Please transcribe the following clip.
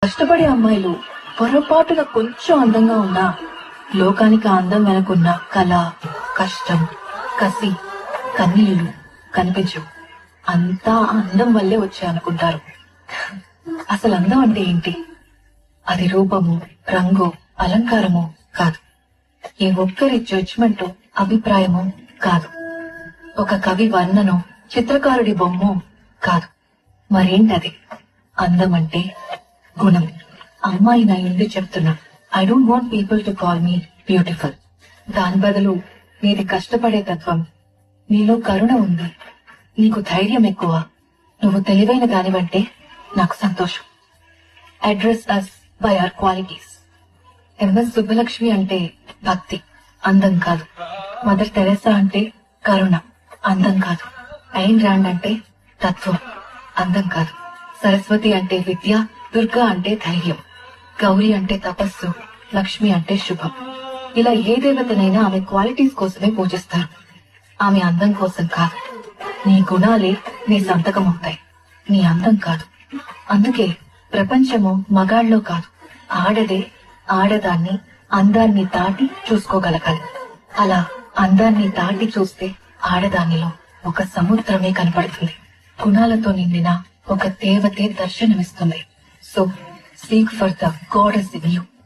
కష్టపడే అమ్మాయిలు పొరపాటున కొంచెం అందంగా ఉన్నా లోకానికి ఆ అందం వెనుకున్న కళ, కష్టం, కసి, కన్నీళ్లు కనిపించవు. అంతా అందం వల్లే వచ్చాయనుకుంటారు. అసలు అందం అంటే ఏంటి? అది రూపము, రంగు, అలంకారము కాదు. ఏ ఒక్కరి జడ్జ్మెంట్, అభిప్రాయము కాదు. ఒక కవి వర్ణనో, చిత్రకారుడి బొమ్మో కాదు. మరేంటది? అందం అంటే గుణం. అమ్మాయి నా ఇంటి చెప్తున్నా, I don't want people to call me beautiful. దాని బదులు నీది కష్టపడే తత్వం, నీలో కరుణ ఉంది, నీకు ధైర్యం ఎక్కువ, నువ్వు తెలివైన దానివంటే నాకు సంతోషం. Address us by our qualities. MS Subbalakshmi అంటే భక్తి, అందం కాదు. మదర్ తెరెసా అంటే కరుణ, అందం కాదు. ఐన్ రాండ్ అంటే తత్వం, అందం కాదు. సరస్వతి అంటే విద్య, దుర్గా అంటే ధైర్యం, గౌరీ అంటే తపస్సు, లక్ష్మి అంటే శుభం. ఇలా ఏ దేవతనైనా ఆమె క్వాలిటీస్ కోసమే పూజిస్తారు, ఆమె అందం కోసం కాదు. నీ గుణాలే నీ సంతకం అవుతాయి, నీ అందం కాదు. అందుకే ప్రపంచము మగాళ్ళలో కాదు, ఆడదే ఆడదాన్ని అందాన్ని దాటి చూసుకోగలగాలి. అలా అందాన్ని దాటి చూస్తే ఆడదానిలో ఒక సముద్రమే కనపడుతుంది. గుణాలతో నిండిన ఒక దేవతే దర్శనమిస్తుంది. So seek for the goddess in you.